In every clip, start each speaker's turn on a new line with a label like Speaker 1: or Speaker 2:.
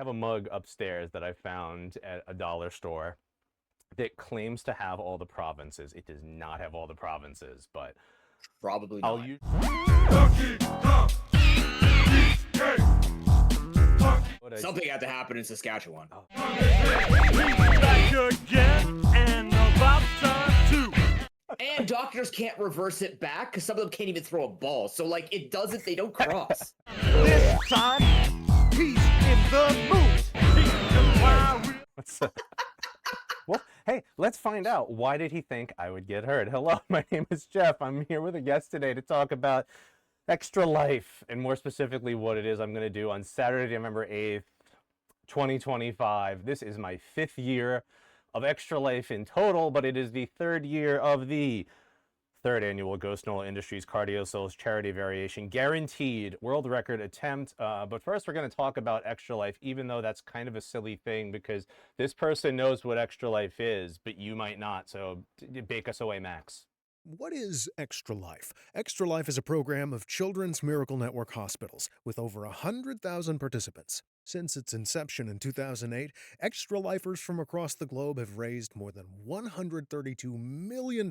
Speaker 1: have a mug upstairs that I found at a dollar store that claims to have all the provinces. It does not have all the provinces, but
Speaker 2: Probably
Speaker 1: I'll
Speaker 2: not.
Speaker 1: use.
Speaker 2: Something had to happen in Saskatchewan.
Speaker 3: Back again and about time to.
Speaker 2: And doctors can't reverse it back because some of them can't even throw a ball. So, like, it doesn't, they don't cross.
Speaker 3: This time, he's in the mood.
Speaker 1: Well, hey, let's find out. Why did he think I would get hurt? Hello, my name is Jeff. I'm here with a guest today to talk about Extra Life, and more specifically what it is I'm going to do on Saturday, November 8th, 2025. This is my 5th year of Extra Life in total, but it is the 3rd year of the 3rd annual Ghostnola Industries Cardio Souls Charity Variation Guaranteed World Record attempt. But first, we're going to talk about Extra Life, even though that's kind of a silly thing because this person knows what Extra Life is, but you might not. So bake us away, Max.
Speaker 4: What is Extra Life? Extra Life is a program of Children's Miracle Network hospitals with over 100,000 participants. Since its inception in 2008, Extra Lifers from across the globe have raised more than $132 million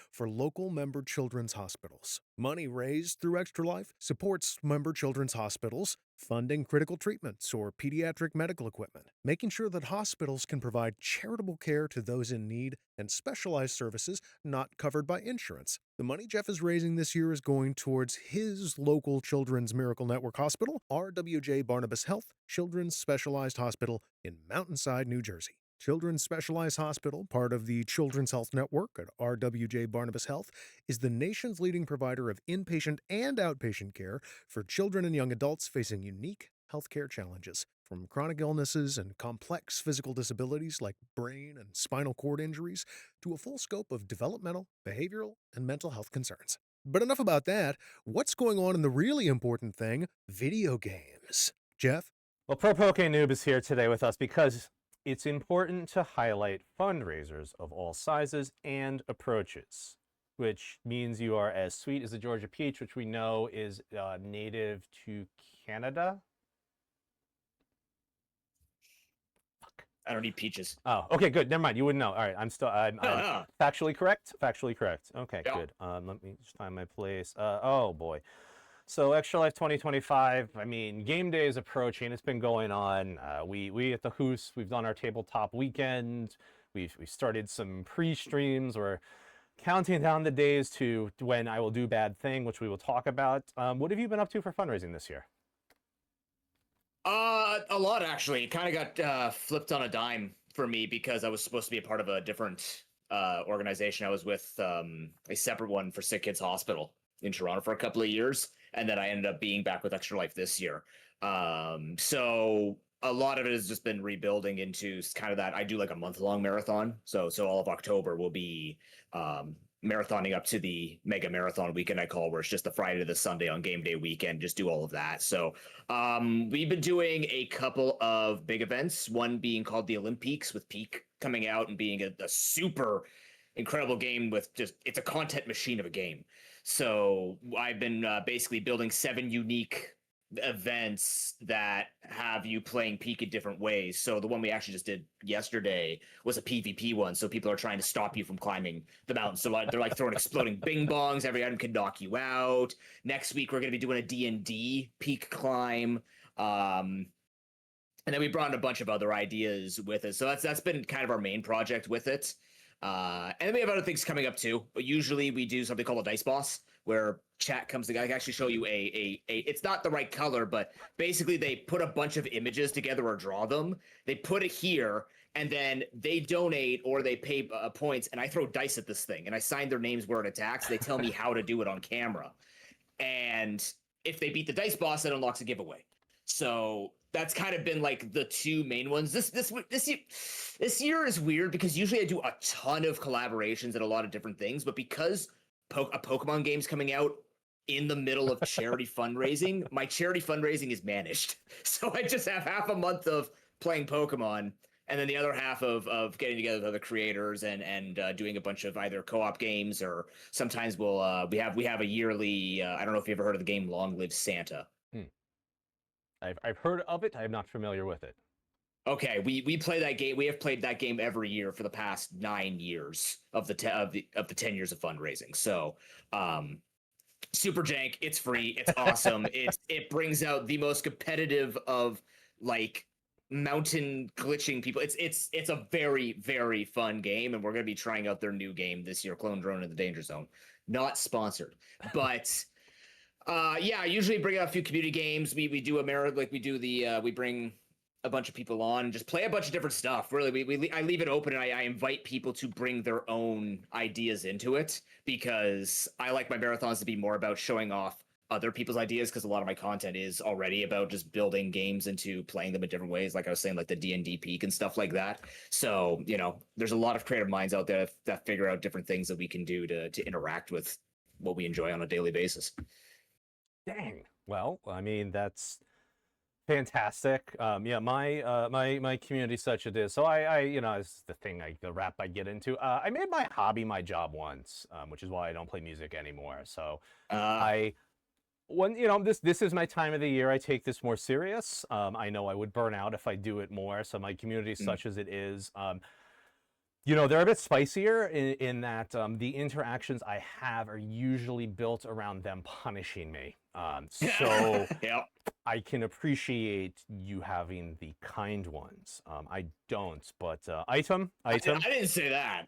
Speaker 4: for local member children's hospitals. Money raised through Extra Life supports member children's hospitals, funding critical treatments or pediatric medical equipment, making sure that hospitals can provide charitable care to those in need and specialized services not covered by insurance. The money Jeff is raising this year is going towards his local Children's Miracle Network hospital, RWJ Barnabas Health Children's Specialized Hospital in Mountainside, New Jersey. Children's Specialized Hospital, part of the Children's Health Network at RWJ Barnabas Health, is the nation's leading provider of inpatient and outpatient care for children and young adults facing unique healthcare challenges, from chronic illnesses and complex physical disabilities like brain and spinal cord injuries to a full scope of developmental, behavioral, and mental health concerns. But enough about that. What's going on in the really important thing, video games? Jeff?
Speaker 1: Well, ProPokeNoob is here today with us because it's important to highlight fundraisers of all sizes and approaches, which means you are as sweet as the Georgia peach, which we know is native to Canada. Fuck.
Speaker 2: I don't eat peaches.
Speaker 1: Oh, okay, good. Never mind. You wouldn't know. All right, I'm factually correct. Factually correct. Okay,
Speaker 2: Yeah.
Speaker 1: good. Let me just find my place. Oh boy. So Extra Life 2025, I mean, game day is approaching. It's been going on. We at the Hoos, we've done our tabletop weekend. We started some pre-streams. We're counting down the days to when I will do Bad Thing, which we will talk about. What have you been up to for fundraising this year?
Speaker 2: A lot actually. It kind of got flipped on a dime for me because I was supposed to be a part of a different organization. I was with a separate one for Sick Kids Hospital in Toronto for a couple of years, and then I ended up being back with Extra Life this year. So a lot of it has just been rebuilding into kind of that. I do like a month-long marathon, so all of October will be marathoning up to the mega marathon weekend I call, where it's just the Friday to the Sunday on game day weekend, just do all of that. So we've been doing a couple of big events, one being called the Olympiques, with Peak coming out and being a super incredible game with just, it's a content machine of a game. So I've been basically building 7 unique events that have you playing Peak in different ways. So the one we actually just did yesterday was a PvP one. So people are trying to stop you from climbing the mountain. So they're like throwing exploding bing bongs. Every item can knock you out. Next week, we're going to be doing a D&D Peak climb. And then we brought in a bunch of other ideas with it. So that's been kind of our main project with it. And then we have other things coming up too. But usually we do something called a dice boss, where chat comes together. I can actually show you it's not the right color, but basically they put a bunch of images together or draw them. They put it here, and then they donate or they pay points, and I throw dice at this thing, and I sign their names where it attacks. They tell me how to do it on camera. And if they beat the dice boss, it unlocks a giveaway. So that's kind of been like the 2 main ones. This year is weird because usually I do a ton of collaborations and a lot of different things, but because a Pokemon game's coming out in the middle of charity fundraising, my charity fundraising is managed. So I just have half a month of playing Pokemon, and then the other half of getting together with other creators and doing a bunch of either co-op games, or sometimes we have a yearly. I don't know if you ever heard of the game Long Live Santa.
Speaker 1: I've heard of it. I'm not familiar with it.
Speaker 2: Okay, we play that game. We have played that game every year for the past 9 years of the 10 years of fundraising. So, super jank. It's free. It's awesome. It brings out the most competitive of like mountain glitching people. It's a very very fun game, and we're gonna be trying out their new game this year, Clone Drone in the Danger Zone. Not sponsored, but yeah, I usually bring out a few community games. We do a mirror like we do the we bring a bunch of people on, just play a bunch of different stuff. Really, I leave it open and I invite people to bring their own ideas into it because I like my marathons to be more about showing off other people's ideas because a lot of my content is already about just building games into playing them in different ways. Like I was saying, like the D&D peak and stuff like that. So, you know, there's a lot of creative minds out there that figure out different things that we can do to interact with what we enjoy on a daily basis.
Speaker 1: Dang. Well, I mean, that's fantastic. Yeah, my community such it is. So I you know, it's the thing, the rap I get into. I made my hobby my job once, which is why I don't play music anymore. So when you know, this is my time of the year. I take this more serious. I know I would burn out if I do it more. So my community such as it is. You know, they're a bit spicier in that the interactions I have are usually built around them punishing me. So
Speaker 2: Yep.
Speaker 1: I can appreciate you having the kind ones. I don't, but item.
Speaker 2: I didn't say that.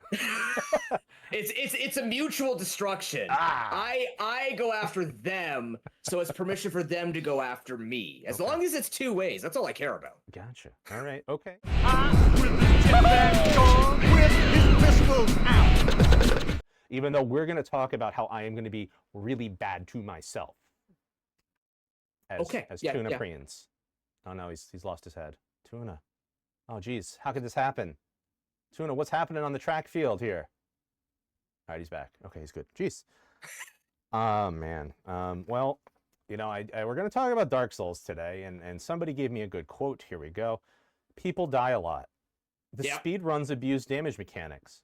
Speaker 2: it's a mutual destruction. I go after them, so it's permission for them to go after me. As long as it's two ways, that's all I care about.
Speaker 1: Gotcha. All right. Okay.
Speaker 3: With his pistols out.
Speaker 1: Even though we're going to talk about how I am going to be really bad to myself. As Tuna Preens. Oh no, he's lost his head. Tuna. Oh geez, how could this happen? Tuna, what's happening on the track field here? All right, he's back. Okay, he's good. Jeez. Oh man. Well, you know, we're going to talk about Dark Souls today, and somebody gave me a good quote. Here we go. People die a lot. The speed runs abuse damage mechanics.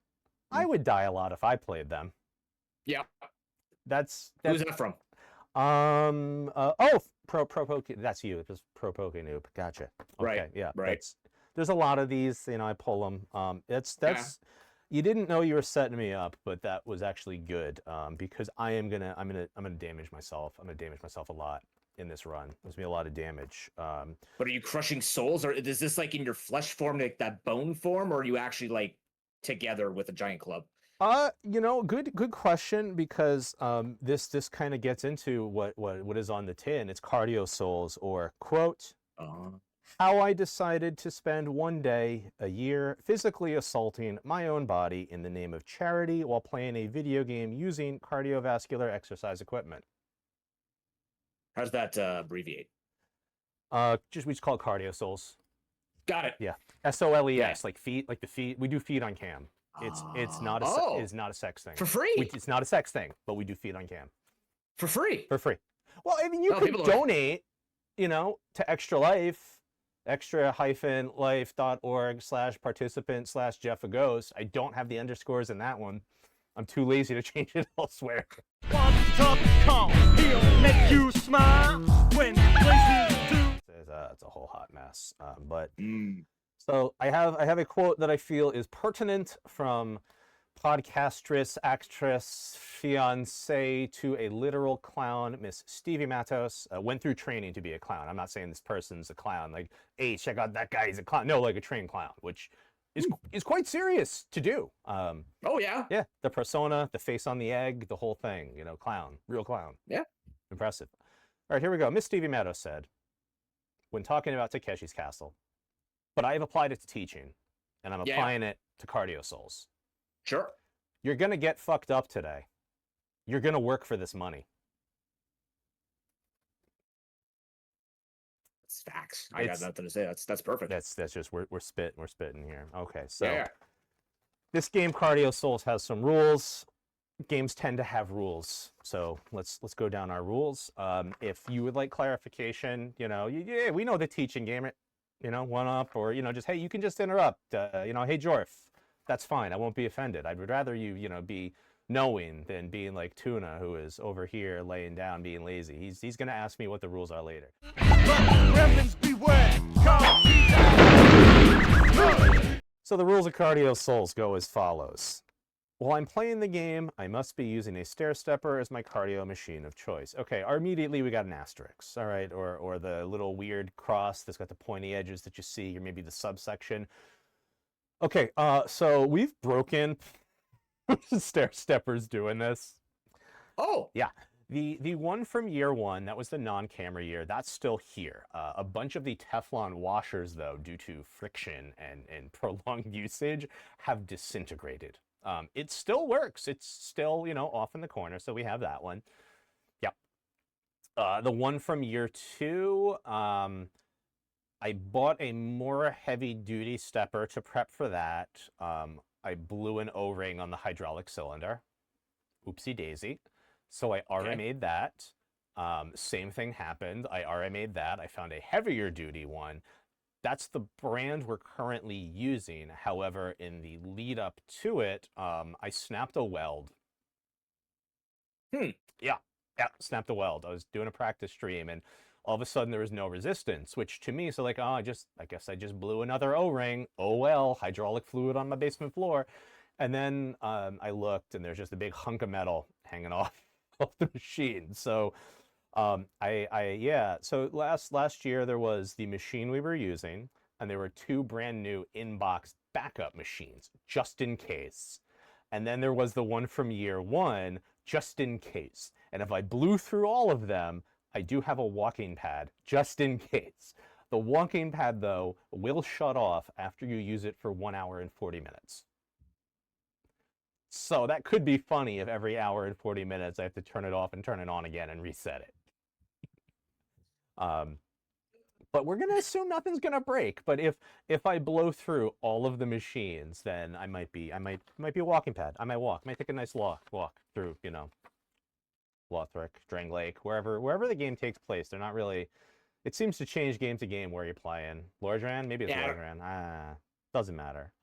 Speaker 1: I would die a lot if I played them.
Speaker 2: Yeah.
Speaker 1: That's
Speaker 2: Who's that from?
Speaker 1: ProPokeNoob. That's you. It was ProPokeNoob. Gotcha. Okay,
Speaker 2: Right.
Speaker 1: Yeah.
Speaker 2: Right.
Speaker 1: There's a lot of these. You know, I pull them. You didn't know you were setting me up, but that was actually good. Because I'm gonna damage myself. I'm gonna damage myself a lot in this run. There's gonna be a lot of damage.
Speaker 2: But are you crushing souls, or is this like in your flesh form, like that bone form, or are you actually like together with a giant club?
Speaker 1: You know, good question, because this kind of gets into what is on the tin. It's cardio souls, or quote, how I decided to spend one day a year physically assaulting my own body in the name of charity while playing a video game using cardiovascular exercise equipment.
Speaker 2: How does that abbreviate?
Speaker 1: We just call it cardio souls.
Speaker 2: Got it.
Speaker 1: Yeah, SOLES, like feet, like the feet. We do feet on cam. It's not a sex thing.
Speaker 2: For free?
Speaker 1: It's not a sex thing, but we do feed on cam.
Speaker 2: For free?
Speaker 1: For free. Well, I mean, you could donate, you know, to Extra Life, extra-life.org/participant/Jeff-a-Ghost. I don't have the underscores in that one. I'm too lazy to change it elsewhere.
Speaker 3: One tough call, he'll make you smile when places do.
Speaker 1: It's a whole hot mess. So I have a quote that I feel is pertinent from podcastress, actress, fiance to a literal clown, Miss Stevie Matos. Went through training to be a clown. I'm not saying this person's a clown, like, hey, check out that guy, he's a clown. No, like a trained clown, which is quite serious to do.
Speaker 2: Oh yeah.
Speaker 1: Yeah, the persona, the face on the egg, the whole thing. You know, clown, real clown.
Speaker 2: Yeah.
Speaker 1: Impressive. All right, here we go. Miss Stevie Matos said, when talking about Takeshi's Castle, but I've applied it to teaching, and I'm applying it to cardio souls.
Speaker 2: Sure.
Speaker 1: You're going to get fucked up today. You're going to work for this money.
Speaker 2: It's facts. I got nothing to say. That's perfect.
Speaker 1: That's just we're spitting here. Okay, so this game Cardio Souls has some rules. Games tend to have rules, so let's go down our rules. If you would like clarification, you know, we know the teaching game, you know, one up, or you know, just hey, you can just interrupt. You know, hey Jorf, that's fine. I won't be offended. I'd rather you know, be knowing than being like Tuna, who is over here laying down, being lazy. He's gonna ask me what the rules are later.
Speaker 3: But gremlins beware, 'cause he's out.
Speaker 1: So the rules of Cardio Souls go as follows. While I'm playing the game, I must be using a stair stepper as my cardio machine of choice. Okay, immediately we got an asterisk, all right, or the little weird cross that's got the pointy edges that you see, or maybe the subsection. Okay, so we've broken stair steppers doing this.
Speaker 2: Oh,
Speaker 1: Yeah. The one from year one, that was the non-camera year, that's still here. A bunch of the Teflon washers, though, due to friction and prolonged usage, have disintegrated. It still works. It's still, off in the corner, so we have that one. Yep. The one from year two, I bought a more heavy-duty stepper to prep for that. I blew an O-ring on the hydraulic cylinder. Oopsie daisy. So I RMA'd that. Same thing happened. I RMA'd that. I found a heavier duty one. That's the brand we're currently using. However, in the lead up to it, I snapped a weld. Yeah, snapped a weld. I was doing a practice stream, and all of a sudden there was no resistance, which to me is like, I guess I just blew another O-ring. Oh well, hydraulic fluid on my basement floor. And then I looked, and there's just a big hunk of metal hanging off the machine. So so last year there was the machine we were using, and there were two brand new in-box backup machines just in case. And then there was the one from year one just in case. And if I blew through all of them, I do have a walking pad just in case. The walking pad, though, will shut off after you use it for 1 hour and 40 minutes. So that could be funny if every hour and 40 minutes I have to turn it off and turn it on again and reset it. But we're gonna assume nothing's gonna break. But if I blow through all of the machines, then I might be a walking pad. I might take a nice walk through, Lothric, Drang Lake, wherever the game takes place. They're not really. It seems to change game to game where you're playing. Lordran, maybe it's Lordran. Doesn't matter.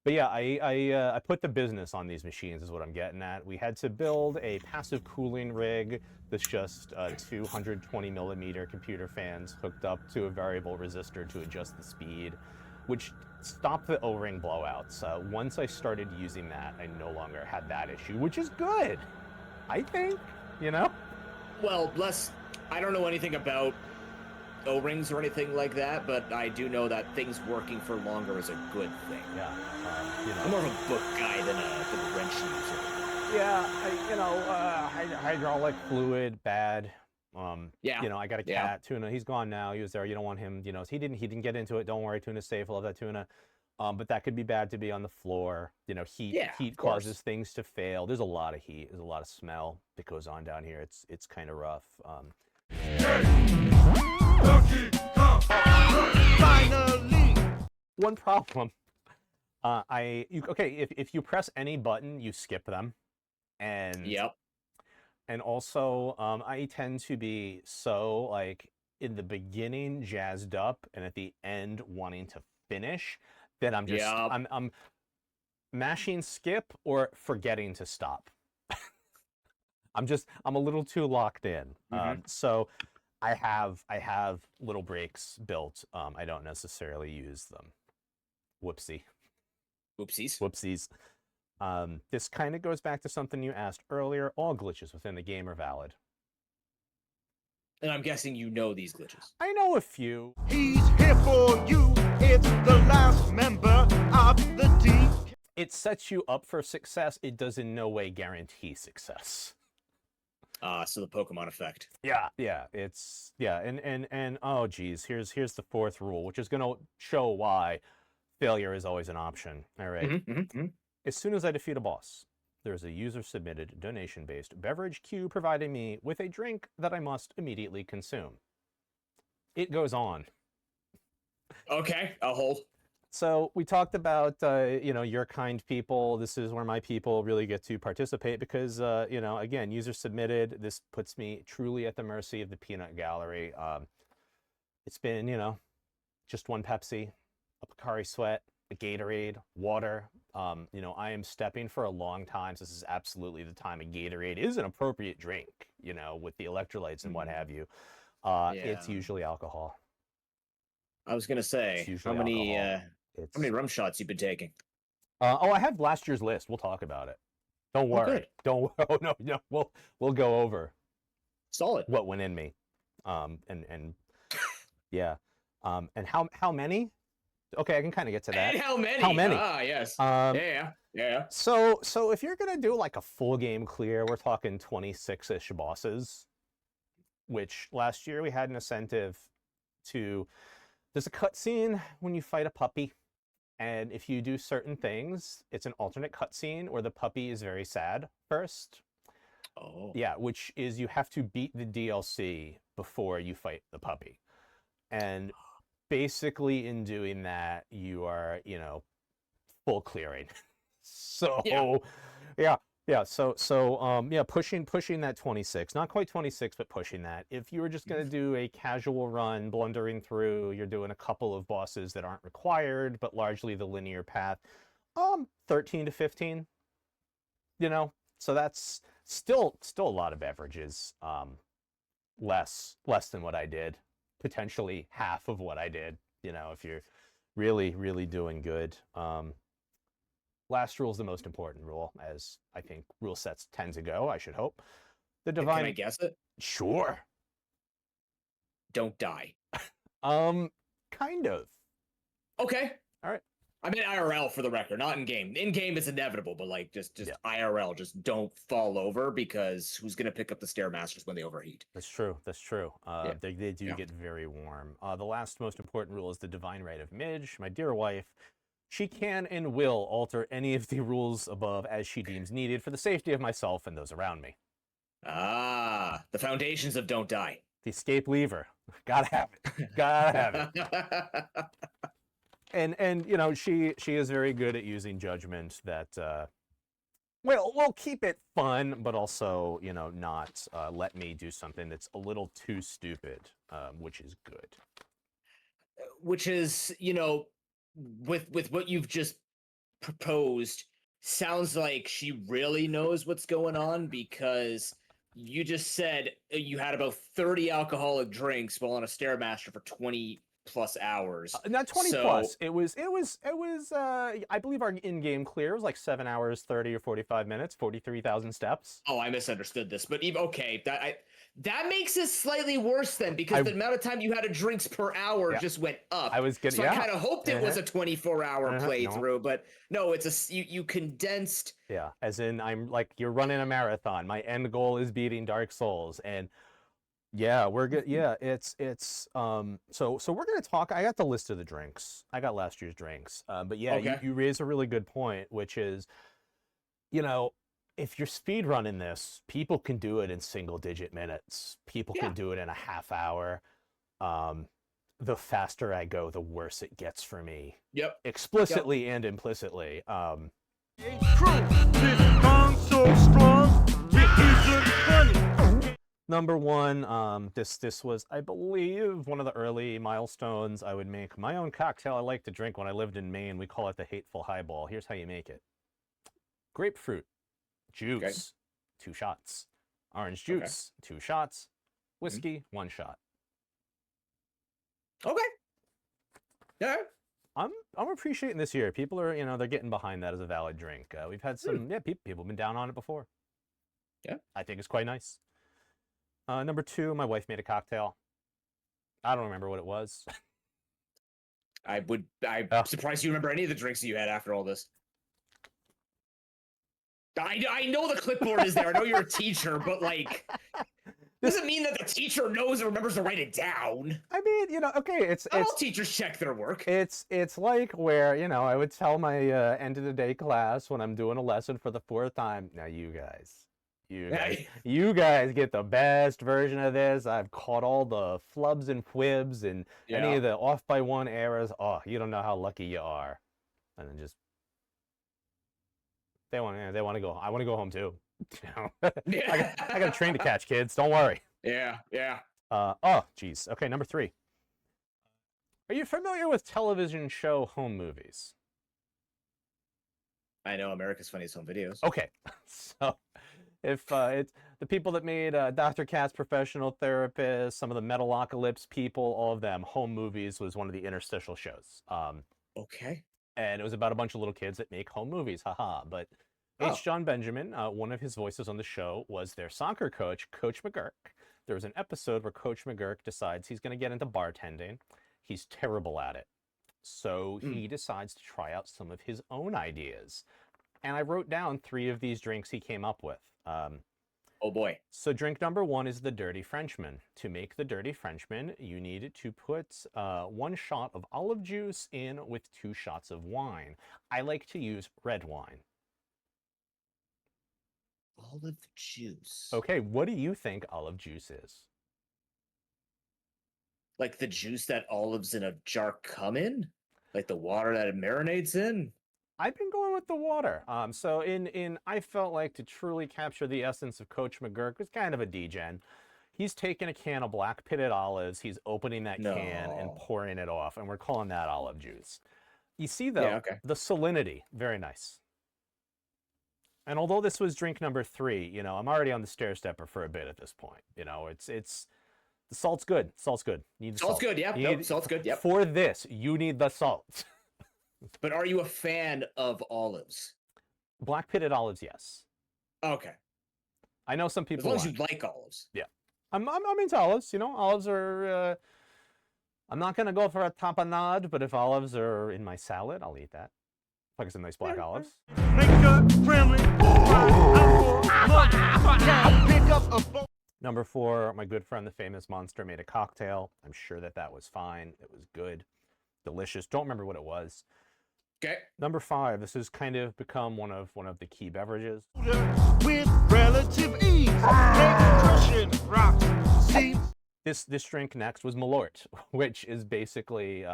Speaker 1: But yeah, I put the business on these machines is what I'm getting at. We had to build a passive cooling rig that's just 220 millimeter computer fans hooked up to a variable resistor to adjust the speed, which stopped the O-ring blowouts. Once I started using that, I no longer had that issue, which is good, I think,
Speaker 2: Well, I don't know anything about O-rings or anything like that, but I do know that things working for longer is a good thing.
Speaker 1: Yeah.
Speaker 2: I'm more of a book guy than a wrench user.
Speaker 1: Yeah, hydraulic fluid, bad. I got a cat, Tuna. He's gone now. He was there. You don't want him. He didn't get into it. Don't worry, Tuna's safe. I love that Tuna. But that could be bad to be on the floor. Heat causes things to fail. There's a lot of heat. There's a lot of smell that goes on down here. It's kind of rough.
Speaker 3: Finally!
Speaker 1: One problem. If you press any button, you skip them. And
Speaker 2: Yep.
Speaker 1: And also, I tend to be so in the beginning jazzed up, and at the end wanting to finish, that I'm just I'm mashing skip or forgetting to stop. I'm a little too locked in. So I have little breaks built. I don't necessarily use them. Whoopsies. This kind of goes back to something you asked earlier. All glitches within the game are valid.
Speaker 2: And I'm guessing you know these glitches.
Speaker 1: I know a few.
Speaker 3: He's here for you. It's the last member of the team.
Speaker 1: It sets you up for success. It does in no way guarantee success.
Speaker 2: So the Pokemon effect.
Speaker 1: Yeah. And oh geez, here's the fourth rule, which is gonna show why failure is always an option. All right. As soon as I defeat a boss, there's a user-submitted donation-based beverage queue providing me with a drink that I must immediately consume. It goes on.
Speaker 2: Okay, I'll hold.
Speaker 1: So we talked about, your kind people. This is where my people really get to participate because, again, user-submitted. This puts me truly at the mercy of the peanut gallery. It's been, just one Pepsi, a Pocari Sweat, a Gatorade, water. I am stepping for a long time. So this is absolutely the time. A Gatorade is an appropriate drink, with the electrolytes and what have you. It's usually alcohol.
Speaker 2: I was gonna say, how many
Speaker 1: It's
Speaker 2: How many rum shots you've been taking?
Speaker 1: oh, I have last year's list. We'll talk about it. Don't
Speaker 2: Oh,
Speaker 1: worry.
Speaker 2: good.
Speaker 1: Don't. Oh no. We'll go over
Speaker 2: Solid.
Speaker 1: what went in me. And yeah. And how many? Okay, I can kind of get to that.
Speaker 2: And how many?
Speaker 1: How many?
Speaker 2: Ah, yes.
Speaker 1: Um,
Speaker 2: Yeah.
Speaker 1: So if you're gonna do like a full game clear, we're talking 26-ish bosses, which last year we had an incentive to. There's a cutscene when you fight a puppy, and if you do certain things, it's an alternate cutscene where the puppy is very sad first.
Speaker 2: Oh.
Speaker 1: Yeah, which is you have to beat the DLC before you fight the puppy. And basically in doing that, you are, full clearing. So pushing that 26, not quite 26, but pushing that. If you were just going to do a casual run, blundering through, you're doing a couple of bosses that aren't required, but largely the linear path, 13 to 15, so that's still a lot of beverages, less than what I did, potentially half of what I did, if you're really, really doing good. Last rule is the most important rule, as I think rule sets tend to go, I should hope. The divine...
Speaker 2: Can I guess it?
Speaker 1: Sure.
Speaker 2: Don't die.
Speaker 1: Kind of.
Speaker 2: Okay.
Speaker 1: All right.
Speaker 2: I mean IRL for the record, not in game. In game it's inevitable, but like just IRL, just don't fall over, because who's gonna pick up the Stairmasters when they overheat?
Speaker 1: That's true.
Speaker 2: Yeah.
Speaker 1: They do get very warm. The last most important rule is the divine right of Midge. My dear wife, she can and will alter any of the rules above as she deems needed for the safety of myself and those around me.
Speaker 2: Ah, the foundations of don't die.
Speaker 1: The escape lever. Gotta have it. Gotta have it. And she is very good at using judgment that will keep it fun, but also not let me do something that's a little too stupid, which is good.
Speaker 2: Which is, with what you've just proposed, sounds like she really knows what's going on, because you just said you had about 30 alcoholic drinks while on a Stairmaster for 20 plus hours.
Speaker 1: Not 20 plus. It was I believe our in-game clear was like 7 hours 30 or 45 minutes, 43,000 steps.
Speaker 2: Oh, I misunderstood this, but okay, that makes it slightly worse then, because the amount of time you had of drinks per hour just went up.
Speaker 1: I
Speaker 2: kind of hoped it was a 24-hour playthrough, but no, it's you condensed.
Speaker 1: Yeah, as in I'm like, you're running a marathon. My end goal is beating Dark Souls, and yeah, we're good. Yeah, it's so we're gonna talk. I got the list of the drinks. I got last year's drinks. But yeah,
Speaker 2: Okay.
Speaker 1: you raise a really good point, which is, if you're speed running this, people can do it in single-digit minutes. People can do it in a half hour. The faster I go, the worse it gets for me.
Speaker 2: Yep.
Speaker 1: Explicitly and implicitly.
Speaker 3: Ain't true. This bong so strong, it isn't funny.
Speaker 1: Number one, this was, I believe, one of the early milestones. I would make my own cocktail I like to drink when I lived in Maine. We call it the Hateful Highball. Here's how you make it. Grapefruit juice, 2 shots. Orange juice, 2 shots. Whiskey, 1 shot.
Speaker 2: Okay. Yeah.
Speaker 1: I'm appreciating this year. People are, they're getting behind that as a valid drink. We've had some, people have been down on it before.
Speaker 2: Yeah.
Speaker 1: I think it's quite nice. Number 2, my wife made a cocktail. I don't remember what it was.
Speaker 2: I'm surprised you remember any of the drinks that you had after all this. I know the clipboard is there. I know you're a teacher, but like, doesn't mean that the teacher knows and remembers to write it down.
Speaker 1: I mean, okay, it's
Speaker 2: Not all teachers check their work.
Speaker 1: It's like where, I would tell my end of the day class when I'm doing a lesson for the 4th time, now you guys get the best version of this. I've caught all the flubs and fibs and any of the off by 1 errors. Oh, you don't know how lucky you are. And then just they want to go. I want to go home too. I got a train to catch, kids. Don't worry.
Speaker 2: Yeah.
Speaker 1: Oh, geez. Okay, number 3. Are you familiar with television show home movies?
Speaker 2: I know America's Funniest Home Videos.
Speaker 1: Okay, so if it's the people that made Dr. Katz Professional Therapist, some of the Metalocalypse people, all of them, home movies was one of the interstitial shows.
Speaker 2: Okay.
Speaker 1: And it was about a bunch of little kids that make home movies, haha. But
Speaker 2: Oh.
Speaker 1: H. John Benjamin, one of his voices on the show was their soccer coach, Coach McGurk. There was an episode where Coach McGurk decides he's going to get into bartending. He's terrible at it. So he decides to try out some of his own ideas. And I wrote down 3 of these drinks he came up with.
Speaker 2: Oh boy.
Speaker 1: So drink number 1 is the Dirty Frenchman. To make the Dirty Frenchman, you need to put 1 shot of olive juice in with 2 shots of wine. I like to use red wine.
Speaker 2: Olive juice.
Speaker 1: Okay, what do you think olive juice is?
Speaker 2: Like the juice that olives in a jar come in? Like the water that it marinates in?
Speaker 1: I've been going with the water. So I felt like to truly capture the essence of Coach McGurk was kind of a degen. He's taking a can of black pitted olives, he's opening that can and pouring it off, and we're calling that olive juice. You see though, the salinity, very nice. And although this was drink number 3, you know, I'm already on the stair stepper for a bit at this point. You know, it's the salt's good. Salt's good. You need the
Speaker 2: Salt's good, yeah. Salt's good, yep.
Speaker 1: For this, you need the salt.
Speaker 2: But are you a fan of olives?
Speaker 1: Black pitted olives, yes.
Speaker 2: Okay.
Speaker 1: I know some people.
Speaker 2: As long as you like olives.
Speaker 1: Yeah. I'm into olives. You know, olives are. I'm not gonna go for a tapenade, but if olives are in my salad, I'll eat that. Like some nice black olives. Number 4, my good friend, the famous monster, made a cocktail. I'm sure that was fine. It was good, delicious. Don't remember what it was.
Speaker 2: Okay.
Speaker 1: Number 5, this has kind of become one of the key beverages.
Speaker 3: With relative ease, nutrition rock.
Speaker 1: This drink next was Malort, which is basically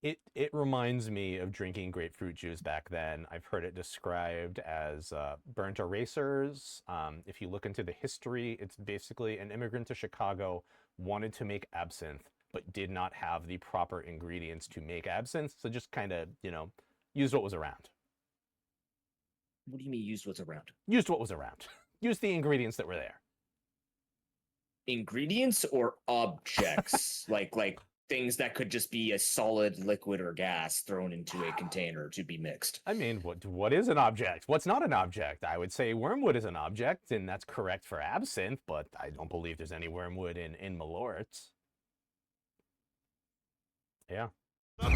Speaker 1: it reminds me of drinking grapefruit juice back then. I've heard it described as burnt erasers. If you look into the history, it's basically an immigrant to Chicago wanted to make absinthe, but did not have the proper ingredients to make absinthe, so just kind of, you know, used what was around.
Speaker 2: What do you mean used what's around?
Speaker 1: Used what was around. Used the ingredients that were there.
Speaker 2: Ingredients or objects? like things that could just be a solid liquid or gas thrown into a container to be mixed.
Speaker 1: I mean, what is an object? What's not an object? I would say wormwood is an object, and that's correct for absinthe, but I don't believe there's any wormwood in Malort. Yeah.
Speaker 2: I'm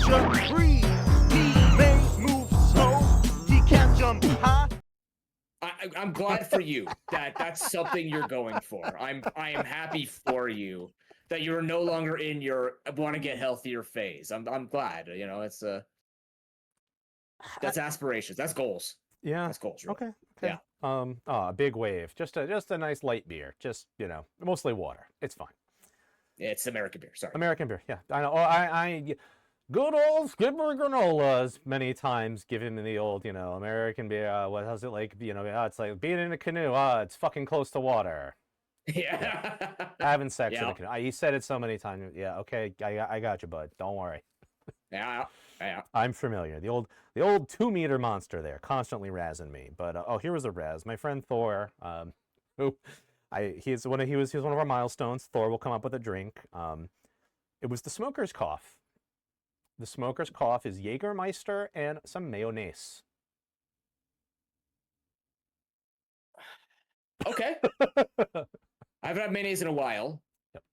Speaker 2: glad for you that that's something you're going for. I am happy for you that you're no longer in your want to get healthier phase. I'm glad. You know, it's that's aspirations. That's goals.
Speaker 1: Yeah.
Speaker 2: That's goals. Really.
Speaker 1: Okay. Yeah. Big wave. Just a nice light beer. Just, you know, mostly water. It's fine.
Speaker 2: It's American beer. Sorry.
Speaker 1: American beer. Yeah. I know. I good old Skipper Granolas many times giving me the old, you know, American beer. What how's it like? You know, it's like being in a canoe. It's fucking close to water.
Speaker 2: Yeah.
Speaker 1: Having sex in a canoe. He said it so many times. Yeah. Okay. I got you, bud. Don't worry.
Speaker 2: Yeah.
Speaker 1: I'm familiar. The old 2-meter monster there, constantly razzing me. But here was a razz. My friend Thor, he was one of our milestones. Thor will come up with a drink. It was the smoker's cough. The smoker's cough is Jägermeister and some mayonnaise.
Speaker 2: Okay. I haven't had mayonnaise in a while.
Speaker 1: Yep.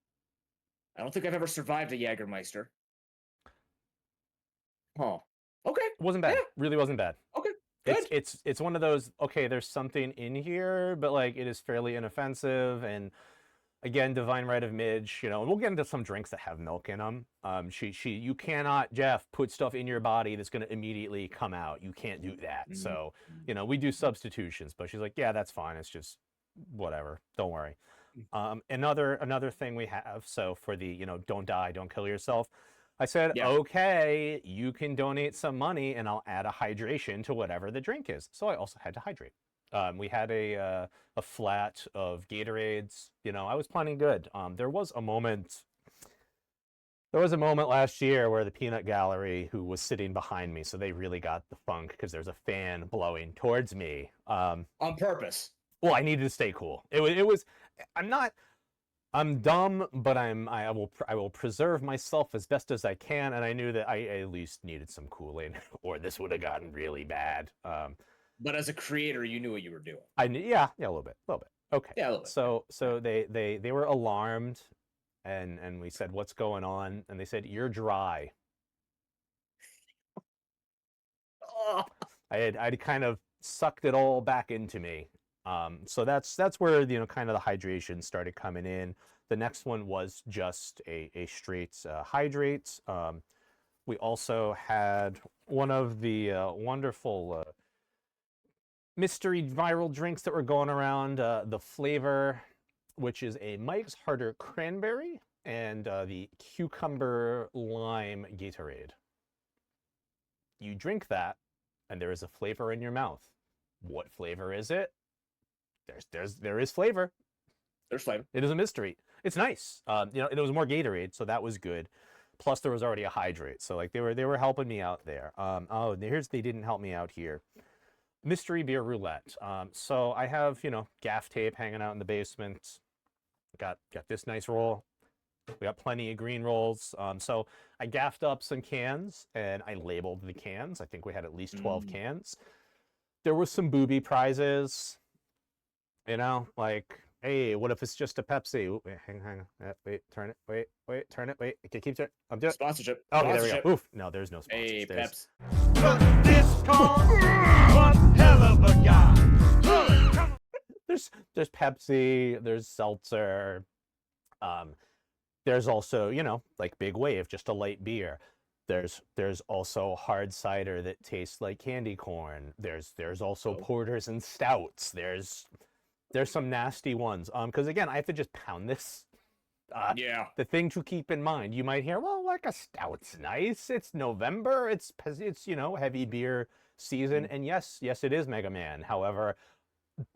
Speaker 2: I don't think I've ever survived a Jägermeister. Huh. Okay.
Speaker 1: It wasn't bad.
Speaker 2: Yeah.
Speaker 1: Really wasn't bad.
Speaker 2: Okay. Good.
Speaker 1: It's one of those, okay, there's something in here, but like it is fairly inoffensive, and again, divine right of Midge, you know, and we'll get into some drinks that have milk in them. You cannot, Jeff, put stuff in your body that's going to immediately come out. You can't do that. Mm-hmm. So, you know, we do substitutions, but she's like, yeah, that's fine. It's just whatever. Don't worry. Another thing we have, so for the, you know, don't die, don't kill yourself. I said, okay, you can donate some money and I'll add a hydration to whatever the drink is. So I also had to hydrate. We had a flat of Gatorades. You know, I was planning good. There was a moment last year where the Peanut Gallery, who was sitting behind me, so they really got the funk because there's a fan blowing towards me.
Speaker 2: On purpose.
Speaker 1: Well, I needed to stay cool. It was. I'm not. I'm dumb, but I will preserve myself as best as I can, and I knew that I at least needed some Kool-Aid, or this would have gotten really bad.
Speaker 2: But as a creator, you knew what you were doing.
Speaker 1: Yeah, a little bit. Okay.
Speaker 2: Yeah, a little bit.
Speaker 1: So they were alarmed, and we said, "What's going on?" And they said, "You're dry."
Speaker 2: Oh.
Speaker 1: I'd kind of sucked it all back into me. So that's where kind of the hydration started coming in. The next one was just a straight hydrate. We also had one of the wonderful mystery viral drinks that were going around. The flavor, which is a Mike's Harder Cranberry and the Cucumber Lime Gatorade. You drink that, and there is a flavor in your mouth. What flavor is it? There is flavor.
Speaker 2: There's flavor.
Speaker 1: It is a mystery. It's nice. It was more Gatorade, so that was good. Plus, there was already a hydrate, so like they were helping me out there. They didn't help me out here. Mystery beer roulette. So I have gaff tape hanging out in the basement. Got this nice roll. We got plenty of green rolls. So I gaffed up some cans and I labeled the cans. I think we had at least 12 cans. There were some booby prizes. Like, hey, what if it's just a Pepsi? Ooh, wait, hang on. Wait, turn it. Wait, turn it. Wait, okay, keep turning. I'm doing
Speaker 2: Sponsorship.
Speaker 1: Okay, there we go. Oof. No, there's no sponsors.
Speaker 2: Hey, Peps.
Speaker 3: But this cause, one hell of a guy.
Speaker 1: There's Pepsi, there's seltzer. There's also, like Big Wave, just a light beer. There's also hard cider that tastes like candy corn. There's also porters and stouts. There's some nasty ones. Because again, I have to just pound this.
Speaker 2: Yeah.
Speaker 1: The thing to keep in mind, you might hear, well, like a stout's nice. It's November. It's heavy beer season, and yes, it is Mega Man. However,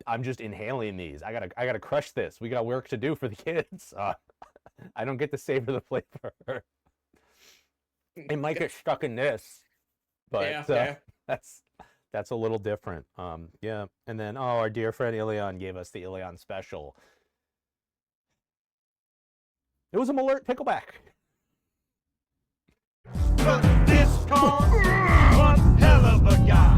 Speaker 1: I'm just inhaling these. I gotta crush this. We got work to do for the kids. I don't get to savor the flavor. It might get stuck in this, but
Speaker 2: yeah.
Speaker 1: that's a little different. Yeah. And then our dear friend Ilion gave us the Ilion special. It was a Malert pickleback.
Speaker 3: But this cause, one hell of a guy.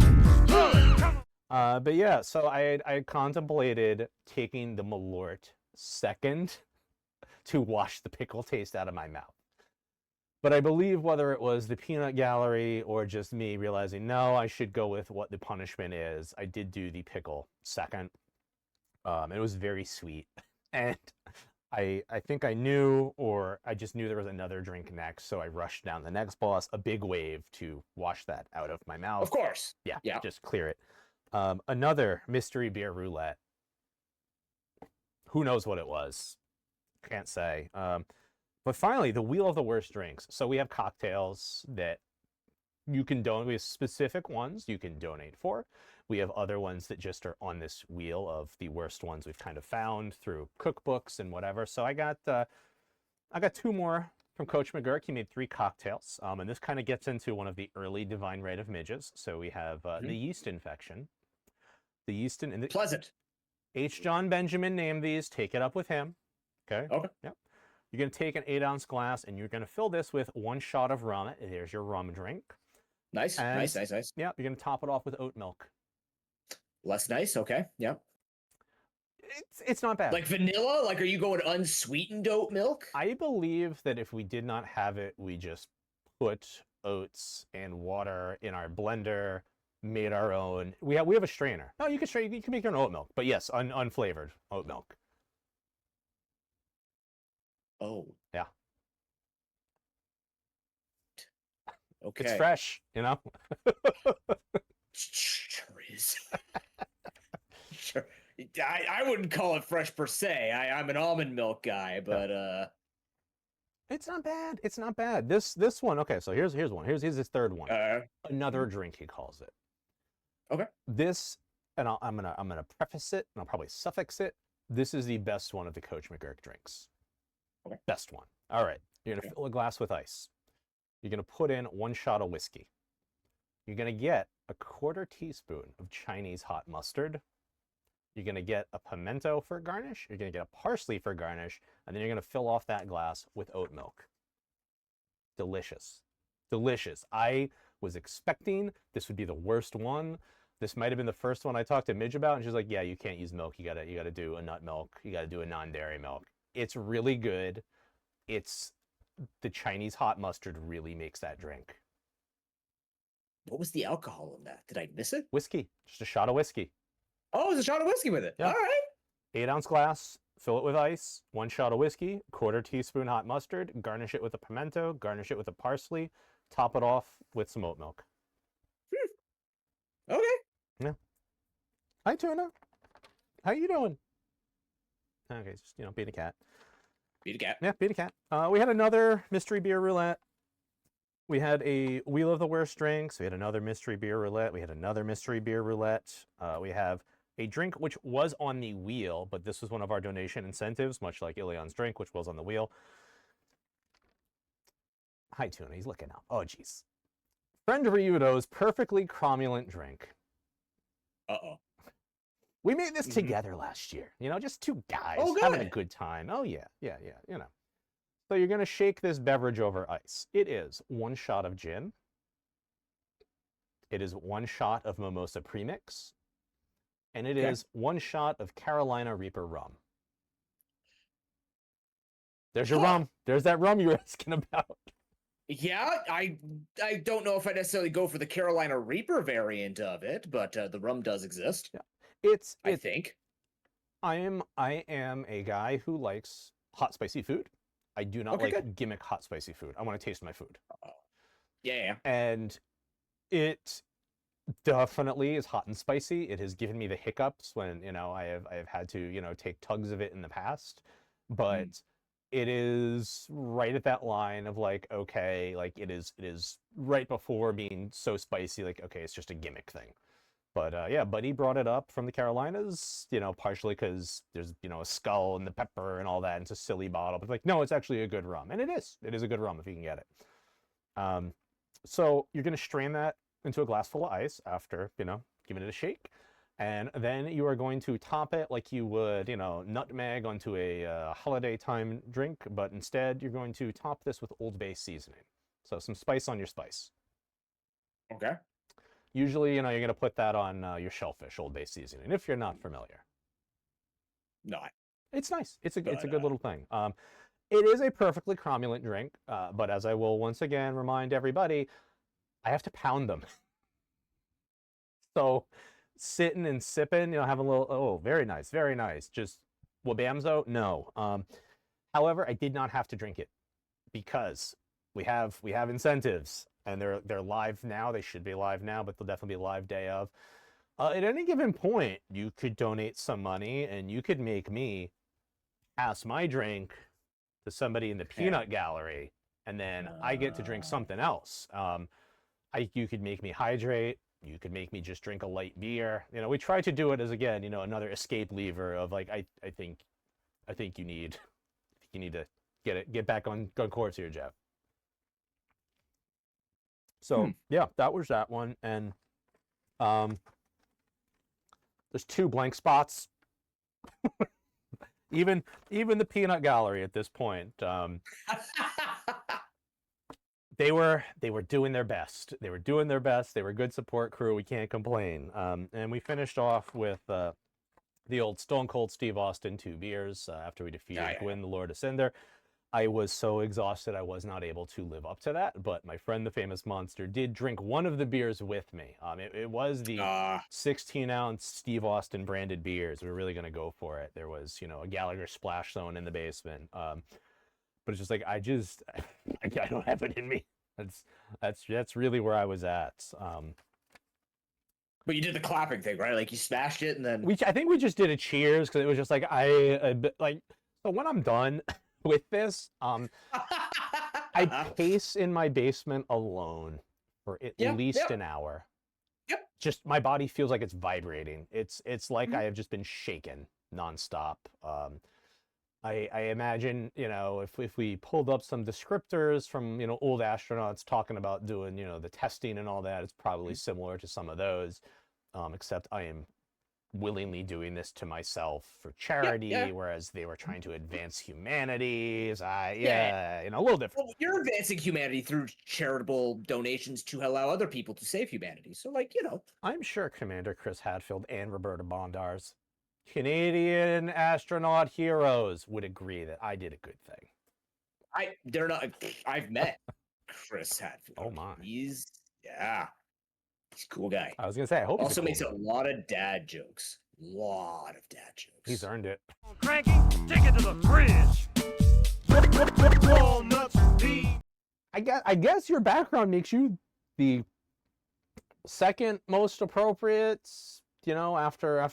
Speaker 1: But yeah, so I contemplated taking the Malort second to wash the pickle taste out of my mouth. But I believe whether it was the peanut gallery or just me realizing, no, I should go with what the punishment is, I did do the pickle second. It was very sweet. And I think I knew, or I just knew there was another drink next, so I rushed down the next boss, a Big Wave, to wash that out of my mouth.
Speaker 2: Of course.
Speaker 1: Yeah,
Speaker 2: Yeah.
Speaker 1: just clear it. Another mystery beer roulette. Who knows what it was? Can't say. But finally, the wheel of the worst drinks. So we have cocktails that you can donate. We have specific ones you can donate for. We have other ones that just are on this wheel of the worst ones we've kind of found through cookbooks and whatever. So I got two more from Coach McGurk. He made 3 cocktails, and this kind of gets into one of the early Divine Right of Midges. So we have the yeast infection. The yeast and the
Speaker 2: Pleasant.
Speaker 1: H. John Benjamin named these. Take it up with him. Okay. Yep. You're going to take an 8-ounce glass and you're going to fill this with 1 shot of rum. There's your rum drink.
Speaker 2: Nice.
Speaker 1: And,
Speaker 2: Nice.
Speaker 1: Yeah, you're going to top it off with oat milk.
Speaker 2: Less nice. Okay. Yeah.
Speaker 1: It's not bad.
Speaker 2: Like vanilla? Like, are you going unsweetened oat milk?
Speaker 1: I believe that if we did not have it, we just put oats and water in our blender, made our own. We have a strainer. No, you can make your own oat milk, but yes, unflavored oat milk.
Speaker 2: Oh.
Speaker 1: Yeah.
Speaker 2: Okay.
Speaker 1: It's fresh,
Speaker 2: Sure is. Sure. I wouldn't call it fresh per se. I'm an almond milk guy, but
Speaker 1: It's not bad. It's not bad. This one. Okay, so here's one. Here's his third one. Another drink, he calls it.
Speaker 2: Okay.
Speaker 1: This, and I'm gonna preface it, and I'll probably suffix it. This is the best one of the Coach McGurk drinks.
Speaker 2: Okay.
Speaker 1: Best one. All right. You're gonna fill a glass with ice. You're gonna put in 1 shot of whiskey. You're gonna get a 1/4 teaspoon of Chinese hot mustard. You're going to get a pimento for garnish. You're going to get a parsley for garnish. And then you're going to fill off that glass with oat milk. Delicious. Delicious. I was expecting this would be the worst one. This might have been the first one I talked to Midge about, and she's like, yeah, you can't use milk. You gotta do a nut milk. You gotta do a non-dairy milk. It's really good. It's the Chinese hot mustard really makes that drink.
Speaker 2: What was the alcohol in that? Did I miss it?
Speaker 1: Whiskey. Just a shot of whiskey.
Speaker 2: Oh, it's a shot of whiskey with it.
Speaker 1: Yeah.
Speaker 2: All right.
Speaker 1: 8-ounce glass, fill it with ice, 1 shot of whiskey, 1/4 teaspoon hot mustard, garnish it with a pimento, garnish it with a parsley, top it off with some oat milk.
Speaker 2: Okay.
Speaker 1: Yeah. Hi, Tuna. How you doing? Okay, just, being a cat.
Speaker 2: Beat a cat.
Speaker 1: Yeah, being a cat. We had another mystery beer roulette. We had a Wheel of the Worst Drinks. We had another mystery beer roulette. We had another mystery beer roulette. We have a drink which was on the wheel, but this was one of our donation incentives, much like Ilion's drink, which was on the wheel. Hi, Tuna. He's looking out. Oh, jeez. Friend Ryudo's perfectly cromulent drink.
Speaker 2: Uh-oh.
Speaker 1: We made this together last year. Just two guys having a good time. Oh, yeah. So you're going to shake this beverage over ice. It is 1 shot of gin. It is 1 shot of mimosa premix. And it is 1 shot of Carolina Reaper rum. There's your rum. There's that rum you were asking about.
Speaker 2: Yeah, I don't know if I necessarily go for the Carolina Reaper variant of it, but the rum does exist.
Speaker 1: Yeah.
Speaker 2: I think.
Speaker 1: I am a guy who likes hot, spicy food. I do not like gimmick hot, spicy food. I want to taste my food.
Speaker 2: Yeah.
Speaker 1: And it definitely is hot and spicy. It has given me the hiccups when, I have had to, take tugs of it in the past. But it is right at that line of okay, it is right before being so spicy, okay, it's just a gimmick thing. But yeah, Buddy brought it up from the Carolinas, partially because there's, a skull and the pepper and all that. And it's a silly bottle. But no, it's actually a good rum. And it is. It is a good rum if you can get it. So you're going to strain that into a glass full of ice after, giving it a shake. And then you are going to top it like you would, nutmeg onto a holiday time drink. But instead, you're going to top this with Old Bay seasoning. So some spice on your spice.
Speaker 2: Okay.
Speaker 1: Usually, you're going to put that on your shellfish, Old Bay seasoning, if you're not familiar.
Speaker 2: No.
Speaker 1: It's nice. It's a good little thing. It is a perfectly cromulent drink, but as I will once again remind everybody, I have to pound them. So sitting and sipping, having a little, very nice, very nice. Just wabamzo? No. However, I did not have to drink it because we have incentives. And they're live now. They should be live now, but they'll definitely be live day of. At any given point, you could donate some money, and you could make me pass my drink to somebody in the peanut gallery, and then I get to drink something else. You could make me hydrate. You could make me just drink a light beer. We try to do it as, again, another escape lever of I think you need to get back on course here, Jeff. So yeah, that was that one, and there's 2 blank spots. even the peanut gallery at this point, they were doing their best. They were doing their best. They were a good support crew. We can't complain. And we finished off with the old Stone Cold Steve Austin 2 beers after we defeated Gwyn, the Lord of Cinder. I was so exhausted I was not able to live up to that, but my friend the Famous Monster did drink one of the beers with me. It was the 16-ounce Steve Austin branded beers. We were really going to go for it. There was, a Gallagher Splash Zone in the basement. But it's just I don't have it in me. That's really where I was at.
Speaker 2: But you did the clapping thing, right? You smashed it and then...
Speaker 1: I think we just did a cheers because it was just so when I'm done... with this, I pace in my basement alone for at least an hour.
Speaker 2: Yep.
Speaker 1: Just my body feels like it's vibrating. It's like I have just been shaken nonstop. I imagine, if we pulled up some descriptors from, old astronauts talking about doing, the testing and all that, it's probably similar to some of those, except I am willingly doing this to myself for charity, whereas they were trying to advance humanities. A little different.
Speaker 2: Well, you're advancing humanity through charitable donations to allow other people to save humanity. So, like,
Speaker 1: I'm sure Commander Chris Hadfield and Roberta Bondars, Canadian astronaut heroes, would agree that I did a good thing.
Speaker 2: they're not. I've met Chris Hadfield.
Speaker 1: Oh my,
Speaker 2: he's a cool guy.
Speaker 1: I was gonna say, I hope
Speaker 2: Also
Speaker 1: he's
Speaker 2: makes a lot of dad jokes.
Speaker 1: He's earned it.
Speaker 3: Cranky, take it to the fridge. Walnuts, pea.
Speaker 1: I guess your background makes you the second most appropriate, after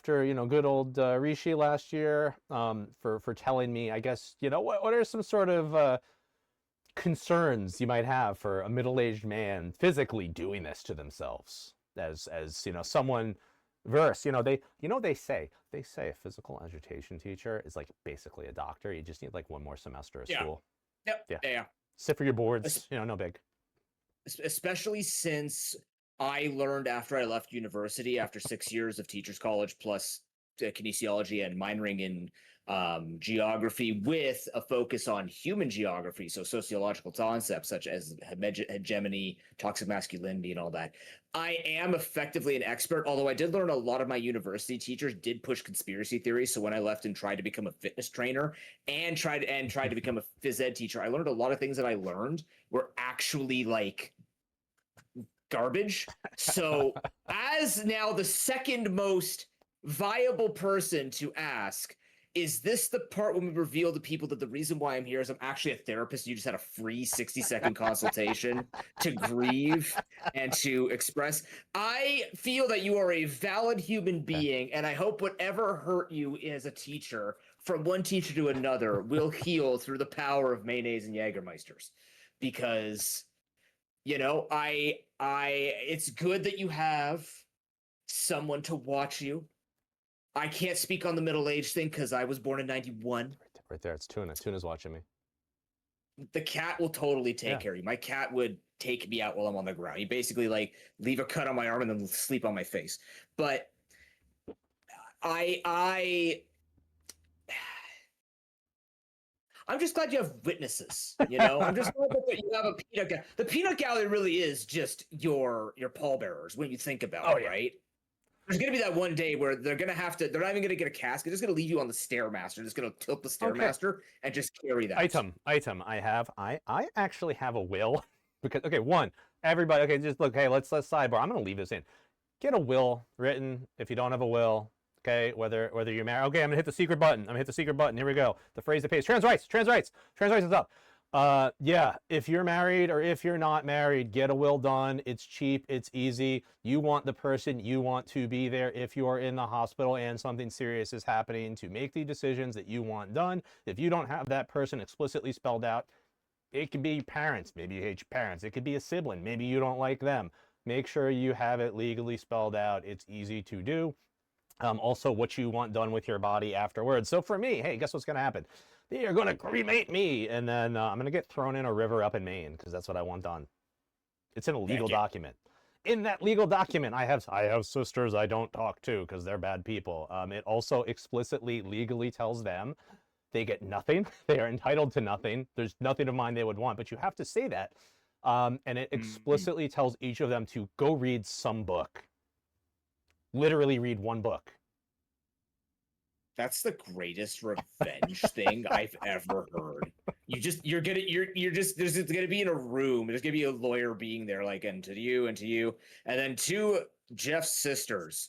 Speaker 1: good old Rishi last year, for telling me, I guess, what are some sort of concerns you might have for a middle-aged man physically doing this to themselves, as someone versed. They say a physical education teacher is like basically a doctor. You just need like one more semester of school.
Speaker 2: Yeah.
Speaker 1: Sit for your boards, no big.
Speaker 2: Especially since I learned after I left university, after 6 years of teachers college plus kinesiology and minoring in geography with a focus on human geography, so sociological concepts such as hegemony, toxic masculinity, and all that. I am effectively an expert, although I did learn a lot of my university teachers did push conspiracy theories. So when I left and tried to become a fitness trainer and tried to become a phys ed teacher, I learned a lot of things that I learned were actually like garbage. So as now the second most viable person to ask, is this the part when we reveal to people that the reason why I'm here is I'm actually a therapist? You just had a free 60-second consultation to grieve and to express. I feel that you are a valid human being, and I hope whatever hurt you as a teacher from one teacher to another will heal through the power of mayonnaise and Jägermeisters. Because, it's good that you have someone to watch you. I can't speak on the middle-aged thing because I was born in 91.
Speaker 1: Right there, it's Tuna. Tuna's watching me.
Speaker 2: The cat will totally take care of you. My cat would take me out while I'm on the ground. He basically like leave a cut on my arm and then sleep on my face. But I'm just glad you have witnesses. I'm just glad that you have a peanut gallery. The peanut gallery really is just your pallbearers when you think about it, right? There's going to be that one day where they're not even going to get a casket. They're just going to leave you on the Stairmaster. They're just going to tilt the Stairmaster and just carry that.
Speaker 1: Item. I actually have a will because, one, everybody, just look, hey, let's sidebar. I'm going to leave this in. Get a will written if you don't have a will. Okay, whether you're married. Okay, I'm gonna hit the secret button. Here we go. The phrase that pays. Trans rights is up. If you're married or if you're not married, get a will done. It's cheap, it's easy. You want the person you want to be there if you are in the hospital and something serious is happening to make the decisions that you want done. If you don't have that person explicitly spelled out, it could be parents. Maybe you hate your parents. It could be a sibling. Maybe you don't like them. Make sure you have it legally spelled out. It's easy to do. Also, what you want done with your body afterwards. So for me, hey, guess what's going to happen? They are going to cremate me, and then I'm going to get thrown in a river up in Maine because that's what I want done. It's in a legal document. In that legal document, I have sisters I don't talk to because they're bad people. It also explicitly legally tells them they get nothing. They are entitled to nothing. There's nothing of mine they would want, but you have to say that. And it explicitly tells each of them to go read some book. Literally read one book.
Speaker 2: That's the greatest revenge thing I've ever heard. There's gonna be in a room, there's gonna be a lawyer being there, like, and to you, and then to Jeff's sisters,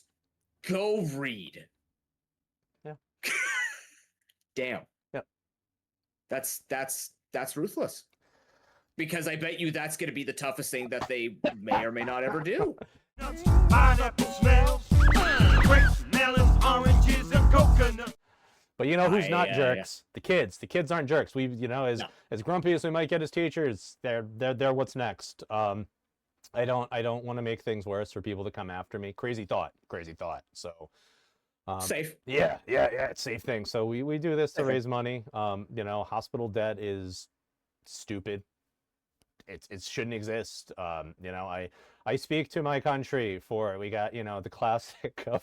Speaker 2: go read.
Speaker 1: Yeah.
Speaker 2: Damn.
Speaker 1: Yep.
Speaker 2: That's ruthless. Because I bet you that's gonna be the toughest thing that they may or may not ever do.
Speaker 3: Pineapple smells, grapes, melons, oranges, and coconut.
Speaker 1: But who's not jerks? The kids. The kids aren't jerks. We, as grumpy as we might get as teachers, they're what's next. I don't want to make things worse for people to come after me. Crazy thought. So
Speaker 2: safe.
Speaker 1: Yeah, it's a safe thing. So we do this to raise money. Hospital debt is stupid. It shouldn't exist. I speak to my country for, we got, the classic of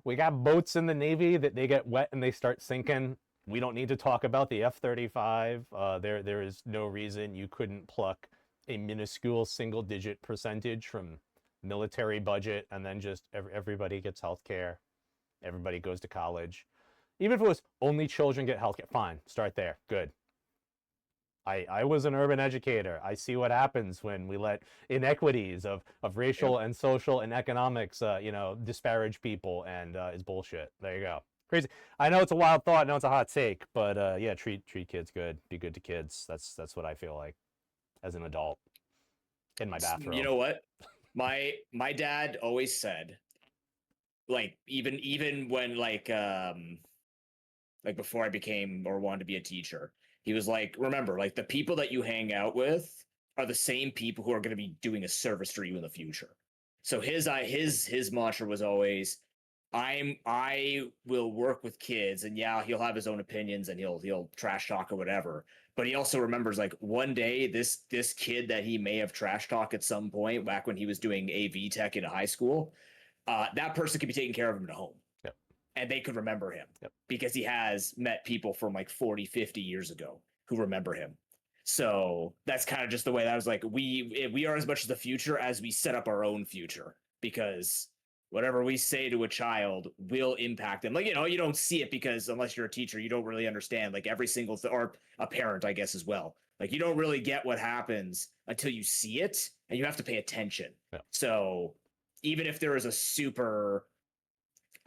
Speaker 1: we got boats in the Navy that they get wet and they start sinking. We don't need to talk about the F-35. There is no reason you couldn't pluck a minuscule single-digit percentage from military budget, and then just everybody gets health care. Everybody goes to college. Even if it was only children get health care, fine, start there, good. I was an urban educator. I see what happens when we let inequities of racial and social and economics, disparage people, and it's bullshit. There you go. Crazy. I know it's a wild thought. I know it's a hot take, but yeah, treat kids good. Be good to kids. That's what I feel like as an adult in my bathroom.
Speaker 2: You know what? My dad always said, like, even when like before I became or wanted to be a teacher, he was like, remember, like, the people that you hang out with are the same people who are going to be doing a service for you in the future. So his mantra was always, I will work with kids, and yeah, he'll have his own opinions and he'll trash talk or whatever. But he also remembers, like, one day this kid that he may have trash talked at some point back when he was doing AV tech in high school, that person could be taking care of him at home.
Speaker 1: Yep.
Speaker 2: And they could remember him because he has met people from like 40, 50 years ago who remember him. So that's kind of just the way that I was like, we are as much as the future as we set up our own future, because whatever we say to a child will impact them. Like, you don't see it because unless you're a teacher, you don't really understand like every single or a parent, I guess, as well. Like, you don't really get what happens until you see it, and you have to pay attention.
Speaker 1: Yeah.
Speaker 2: So even if there is a super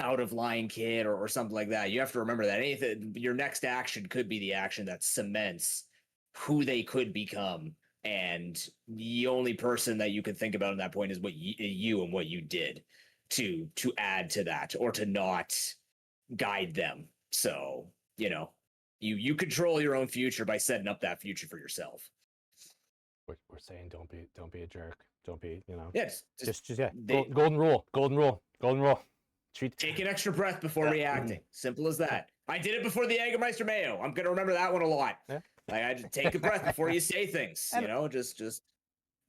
Speaker 2: out of line kid or something like that, you have to remember that your next action could be the action that cements who they could become. And the only person that you can think about in that point is what you and what you did to add to that, or to not guide them. So, you control your own future by setting up that future for yourself.
Speaker 1: We're saying don't be a jerk. Don't be,
Speaker 2: Yes.
Speaker 1: Golden rule.
Speaker 2: Take an extra breath before reacting. Simple as that. I did it before the Jägermeister mayo. I'm gonna remember that one a lot.
Speaker 1: Yeah.
Speaker 2: Like, I just take a breath before you say things. Just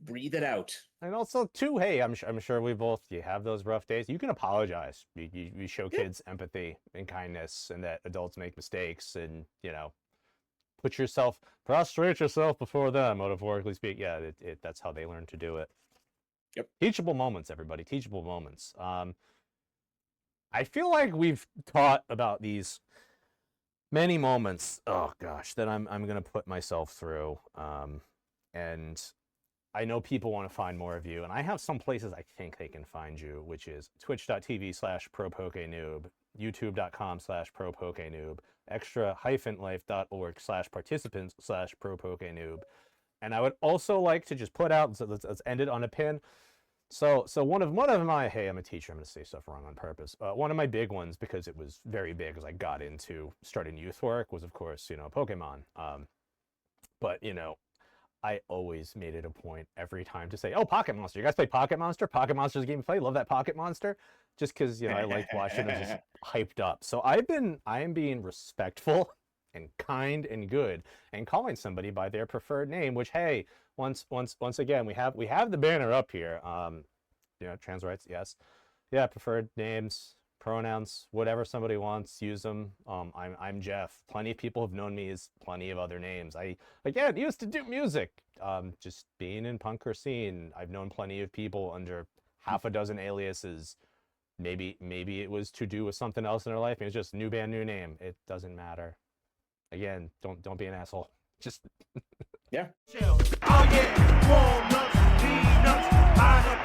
Speaker 2: breathe it out.
Speaker 1: And also, too, hey, I'm sure you have those rough days. You can apologize. You show kids empathy and kindness, and that adults make mistakes, and prostrate yourself before them, metaphorically speak. Yeah, that's how they learn to do it.
Speaker 2: Yep.
Speaker 1: Teachable moments, everybody. Teachable moments. I feel like we've taught about these many moments. Oh gosh, that I'm gonna put myself through. And I know people want to find more of you, and I have some places I think they can find you, which is twitch.tv/ProPokeNoob, youtube.com/ProPokeNoob, extra-life.org/participants/ProPokeNoob. And I would also like to just put out, so let's end it on a pin. So one of my, hey, I'm a teacher, I'm going to say stuff wrong on purpose. One of my big ones, because it was very big as I got into starting youth work, was, of course, Pokemon. But, I always made it a point every time to say, oh, Pocket Monster. You guys play Pocket Monster? Pocket Monster's a game to play. Love that Pocket Monster. Just because, I like watching it just hyped up. So I am being respectful and kind and good and calling somebody by their preferred name, which, hey, once again, we have the banner up here. Trans rights, yes. Yeah, preferred names, pronouns, whatever somebody wants, use them. I'm Jeff. Plenty of people have known me as plenty of other names. I, again, used to do music. Just being in punker scene, I've known plenty of people under half a dozen aliases. Maybe it was to do with something else in their life. Maybe it's just new band, new name. It doesn't matter. Again, don't be an asshole. Just
Speaker 3: Oh yeah, walnuts, peanuts, high up